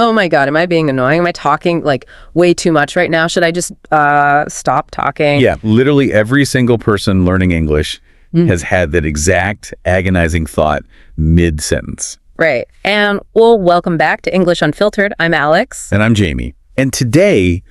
Oh my God, am I being annoying? Am I talking like way too much right now? Should I just stop talking? Yeah, literally every single person learning English has had that exact agonizing thought mid-sentence. Right. And well, welcome back to English Unfiltered. I'm Alex. And I'm Jamie. And today,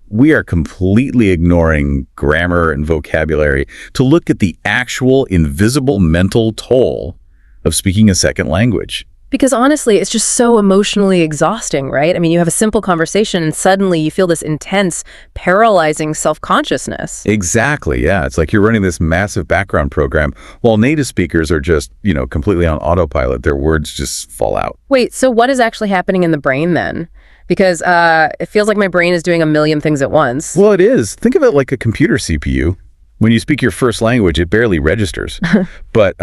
we are completely ignoring grammar and vocabulary to look at the actual invisible mental toll of speaking a second language. Because honestly, it's just so emotionally exhausting, right? I mean, you have a simple conversation and suddenly you feel this intense, paralyzing self-consciousness. Exactly, yeah. It's like you're running this massive background program while native speakers are just, completely on autopilot. Their words just fall out. Wait, so what is actually happening in the brain then? Because it feels like my brain is doing a million things at once. Well, it is. Think of it like a computer CPU. When you speak your first language, it barely registers. But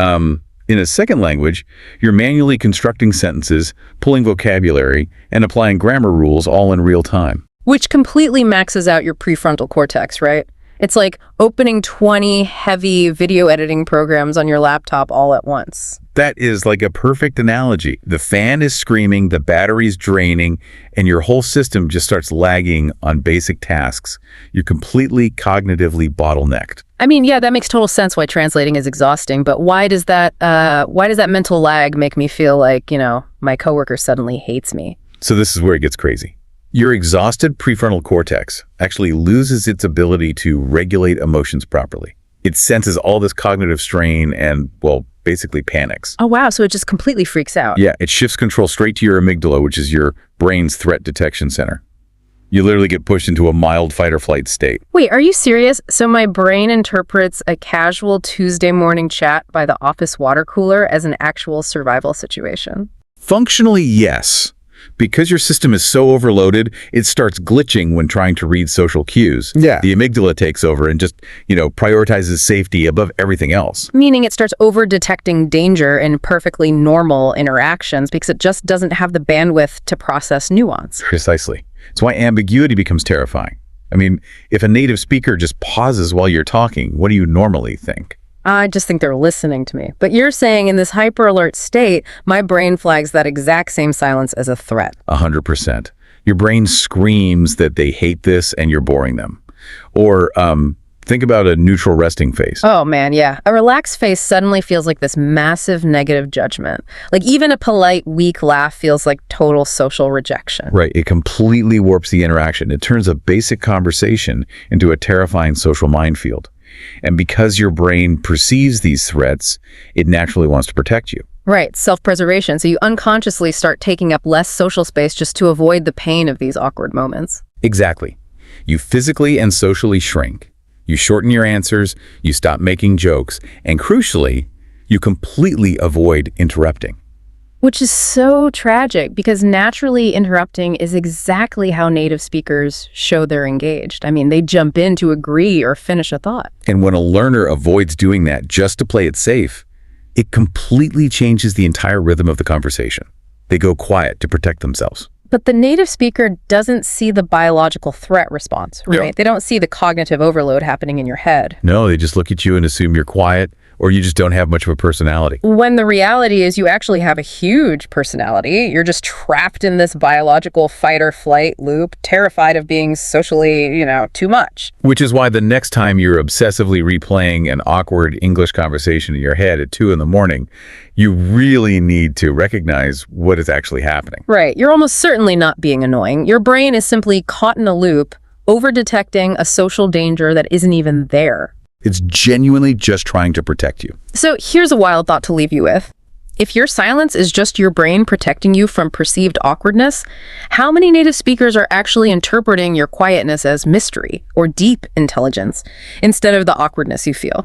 in a second language, you're manually constructing sentences, pulling vocabulary, and applying grammar rules all in real time. Which completely maxes out your prefrontal cortex, right? It's like opening 20 heavy video editing programs on your laptop all at once. That is like a perfect analogy. The fan is screaming, the battery's draining, and your whole system just starts lagging on basic tasks. You're completely cognitively bottlenecked. I mean, yeah, that makes total sense why translating is exhausting, but why does that mental lag make me feel like, my coworker suddenly hates me? So this is where it gets crazy. Your exhausted prefrontal cortex actually loses its ability to regulate emotions properly. It senses all this cognitive strain and, basically panics. Oh, wow. So it just completely freaks out. Yeah, it shifts control straight to your amygdala, which is your brain's threat detection center. You literally get pushed into a mild fight or flight state. Wait, are you serious? So my brain interprets a casual Tuesday morning chat by the office water cooler as an actual survival situation? Functionally, yes. Because your system is so overloaded, it starts glitching when trying to read social cues. Yeah. The amygdala takes over and just, prioritizes safety above everything else. Meaning it starts over-detecting danger in perfectly normal interactions because it just doesn't have the bandwidth to process nuance. Precisely. It's why ambiguity becomes terrifying. I mean, if a native speaker just pauses while you're talking, what do you normally think? I just think they're listening to me. But you're saying in this hyper-alert state, my brain flags that exact same silence as a threat. 100%. Your brain screams that they hate this and you're boring them. Or think about a neutral resting face. Oh, man, yeah. A relaxed face suddenly feels like this massive negative judgment. Like even a polite, weak laugh feels like total social rejection. Right. It completely warps the interaction. It turns a basic conversation into a terrifying social minefield. And because your brain perceives these threats, it naturally wants to protect you. Right, self-preservation. So you unconsciously start taking up less social space just to avoid the pain of these awkward moments. Exactly. You physically and socially shrink. You shorten your answers, you stop making jokes, and crucially, you completely avoid interrupting. Which is so tragic because naturally interrupting is exactly how native speakers show they're engaged. I mean, they jump in to agree or finish a thought. And when a learner avoids doing that just to play it safe, it completely changes the entire rhythm of the conversation. They go quiet to protect themselves. But the native speaker doesn't see the biological threat response, right? Yeah. They don't see the cognitive overload happening in your head. No, they just look at you and assume you're quiet, or you just don't have much of a personality. When the reality is you actually have a huge personality. You're just trapped in this biological fight or flight loop, terrified of being socially, too much. Which is why the next time you're obsessively replaying an awkward English conversation in your head at 2 a.m, you really need to recognize what is actually happening. Right. You're almost certainly not being annoying. Your brain is simply caught in a loop, over-detecting a social danger that isn't even there. It's genuinely just trying to protect you. So here's a wild thought to leave you with. If your silence is just your brain protecting you from perceived awkwardness, how many native speakers are actually interpreting your quietness as mystery or deep intelligence instead of the awkwardness you feel?